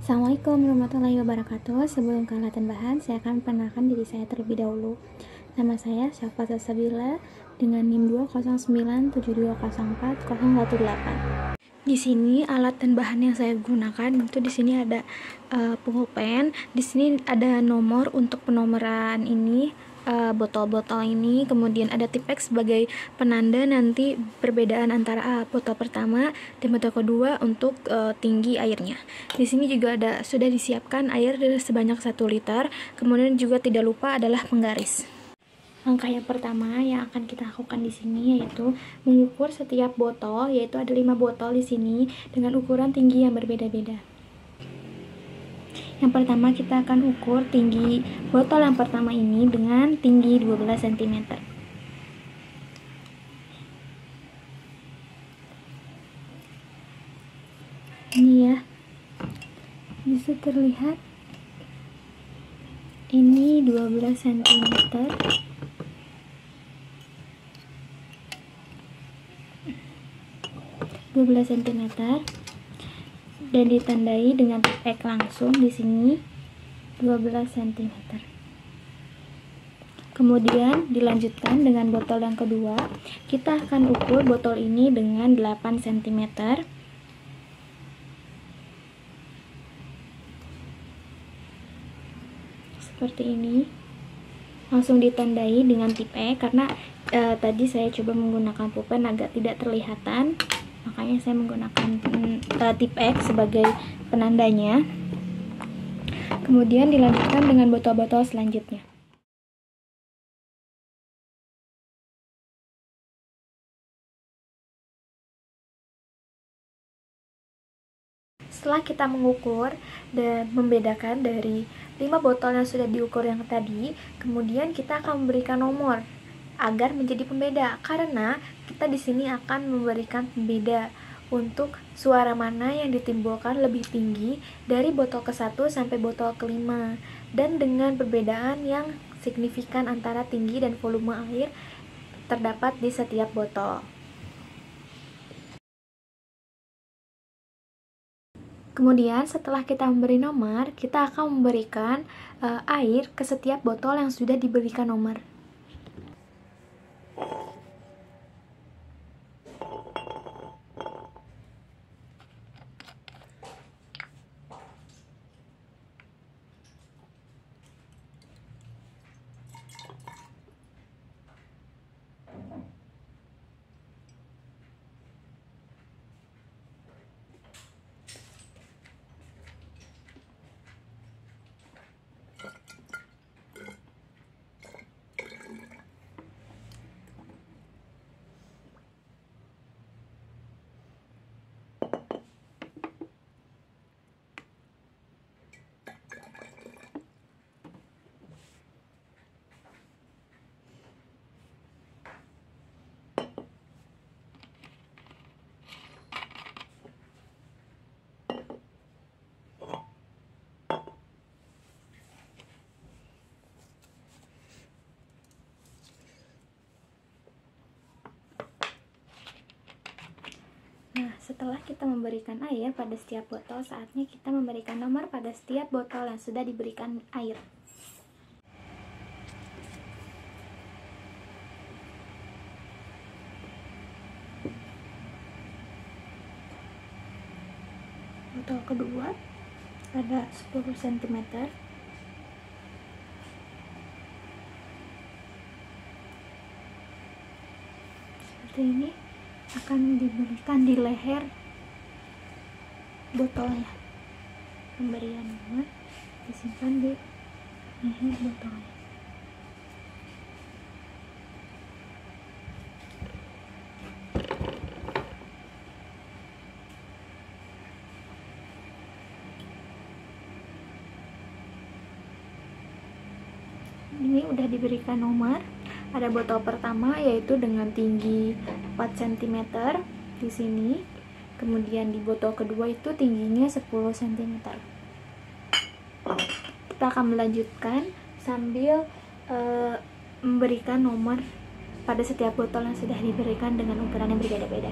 Assalamualaikum warahmatullahi wabarakatuh. Sebelum ke latihan bahan, saya akan perkenalkan diri saya terlebih dahulu. Nama saya Syafa Salsabila dengan NIM 20972040018. Di sini alat dan bahan yang saya gunakan itu di sini ada pulpen. Di sini ada nomor untuk penomoran ini. Botol-botol ini, kemudian ada Tipex sebagai penanda nanti perbedaan antara botol pertama dan botol kedua untuk tinggi airnya. Di sini juga sudah disiapkan air sebanyak 1 liter. Kemudian juga tidak lupa adalah penggaris. Langkah yang pertama yang akan kita lakukan di sini yaitu mengukur setiap botol, yaitu ada 5 botol di sini dengan ukuran tinggi yang berbeda-beda. Yang pertama kita akan ukur tinggi botol yang pertama ini dengan tinggi 12 cm. Ini ya, bisa terlihat ini 12 cm. Dan ditandai dengan titik langsung di sini 12 cm. Kemudian dilanjutkan dengan botol yang kedua. Kita akan ukur botol ini dengan 8 cm. Seperti ini. Langsung ditandai dengan tipe karena tadi saya coba menggunakan pulpen agak tidak terlihatan. Makanya saya menggunakan Tipex sebagai penandanya. Kemudian dilanjutkan dengan botol-botol selanjutnya. Setelah kita mengukur dan membedakan dari 5 botol yang sudah diukur yang tadi, kemudian kita akan memberikan nomor agar menjadi pembeda, karena kita di sini akan memberikan pembeda untuk suara mana yang ditimbulkan lebih tinggi dari botol ke-1 sampai botol ke-5, dan dengan perbedaan yang signifikan antara tinggi dan volume air terdapat di setiap botol. Kemudian setelah kita memberi nomor, kita akan memberikan air ke setiap botol yang sudah diberikan nomor. Nah, setelah kita memberikan air pada setiap botol, saatnya kita memberikan nomor pada setiap botol yang sudah diberikan air. Botol kedua ada 10 cm. Seperti ini akan diberikan di leher botolnya. Pemberian nomor disimpan di leher botolnya. Ini udah diberikan nomor. Ada botol pertama yaitu dengan tinggi 4 cm di sini. Kemudian di botol kedua itu tingginya 10 cm. Kita akan melanjutkan sambil memberikan nomor pada setiap botol yang sudah diberikan dengan ukuran yang berbeda-beda.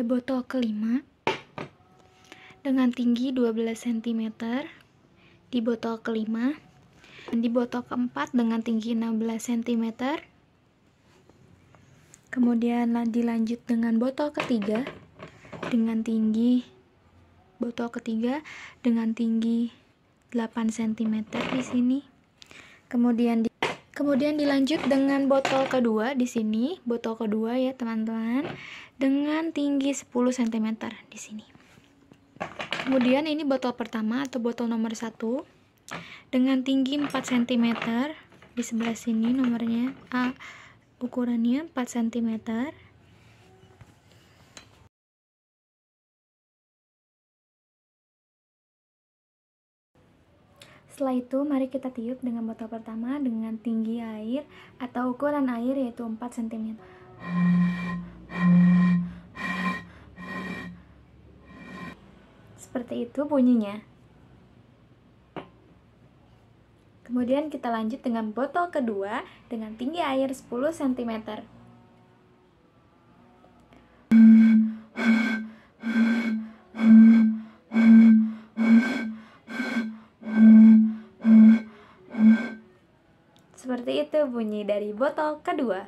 botol kelima dengan tinggi 12 cm di botol kelima, dan di botol keempat dengan tinggi 16 cm. Kemudian dilanjut dengan botol ketiga dengan tinggi 8 cm di sini. Kemudian dilanjut dengan botol kedua di sini, botol kedua ya teman-teman, dengan tinggi 10 cm di sini. Kemudian ini botol pertama atau botol nomor 1 dengan tinggi 4 cm di sebelah sini, nomornya ukurannya 4 cm. Setelah itu mari kita tiup dengan botol pertama dengan tinggi air atau ukuran air yaitu 4 cm. Seperti itu bunyinya. Kemudian kita lanjut dengan botol kedua dengan tinggi air 10 cm. Seperti itu bunyi dari botol kedua.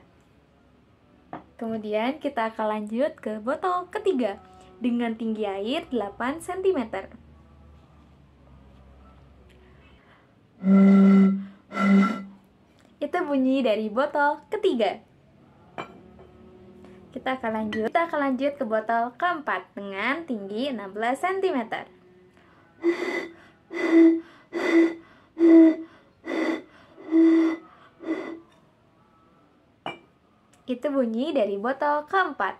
Kemudian kita akan lanjut ke botol ketiga dengan tinggi air 8 cm. Itu bunyi dari botol ketiga. Kita akan lanjut ke botol keempat dengan tinggi 16 cm. Itu bunyi dari botol keempat.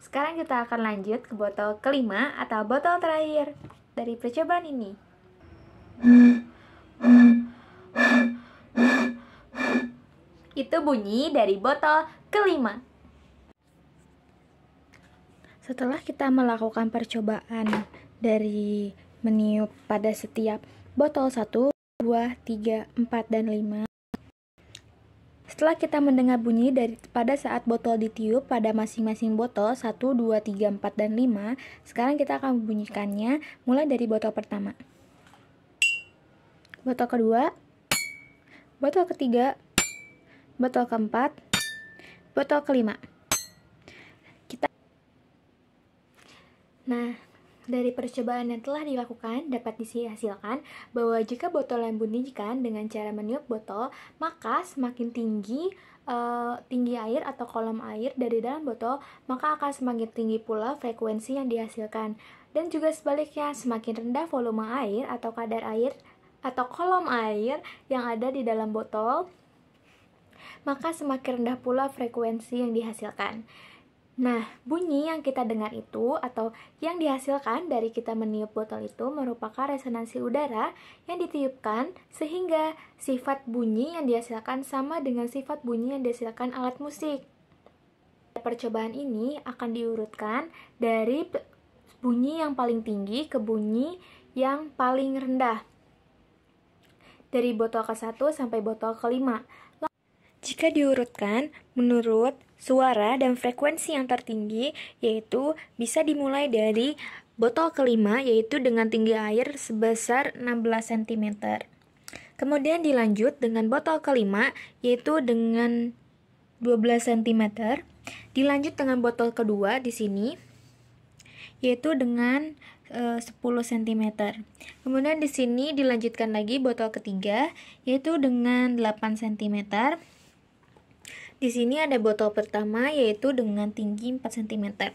Sekarang kita akan lanjut ke botol kelima atau botol terakhir dari percobaan ini. Itu bunyi dari botol kelima. Setelah kita melakukan percobaan dari meniup pada setiap botol 1, 2, 3, 4, dan 5. Setelah kita mendengar bunyi pada saat botol ditiup pada masing-masing botol 1, 2, 3, 4, dan 5, sekarang kita akan membunyikannya mulai dari botol pertama, botol kedua, botol ketiga, botol keempat, botol kelima. Nah, dari percobaan yang telah dilakukan dapat dihasilkan bahwa jika botol yang bunyikan dengan cara meniup botol, maka semakin tinggi air atau kolom air dari dalam botol, maka akan semakin tinggi pula frekuensi yang dihasilkan. Dan juga sebaliknya, semakin rendah volume air atau kadar air atau kolom air yang ada di dalam botol, maka semakin rendah pula frekuensi yang dihasilkan. Nah, bunyi yang kita dengar itu atau yang dihasilkan dari kita meniup botol itu merupakan resonansi udara yang ditiupkan sehingga sifat bunyi yang dihasilkan sama dengan sifat bunyi yang dihasilkan alat musik. Percobaan ini akan diurutkan dari bunyi yang paling tinggi ke bunyi yang paling rendah, dari botol ke-1 sampai botol ke-5. Jika diurutkan menurut suara dan frekuensi yang tertinggi, yaitu bisa dimulai dari botol kelima, yaitu dengan tinggi air sebesar 16 cm. Kemudian dilanjut dengan botol kelima, yaitu dengan 12 cm. Dilanjut dengan botol kedua di sini, yaitu dengan 10 cm. Kemudian di sini dilanjutkan lagi botol ketiga, yaitu dengan 8 cm. Di sini ada botol pertama yaitu dengan tinggi 4 cm.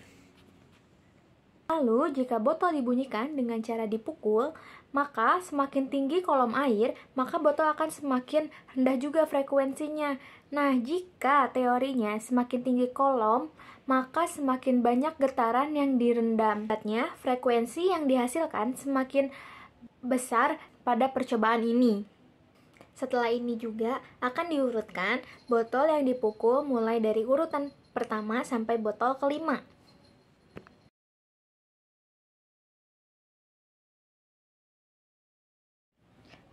Lalu, jika botol dibunyikan dengan cara dipukul, maka semakin tinggi kolom air, maka botol akan semakin rendah juga frekuensinya. Nah, jika teorinya semakin tinggi kolom, maka semakin banyak getaran yang direndam. Artinya, frekuensi yang dihasilkan semakin besar pada percobaan ini. Setelah ini juga akan diurutkan botol yang dipukul mulai dari urutan pertama sampai botol kelima.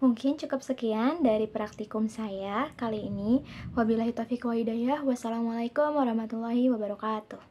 Mungkin cukup sekian dari praktikum saya kali ini. Wabillahi taufiq wa hidayah. Wassalamualaikum warahmatullahi wabarakatuh.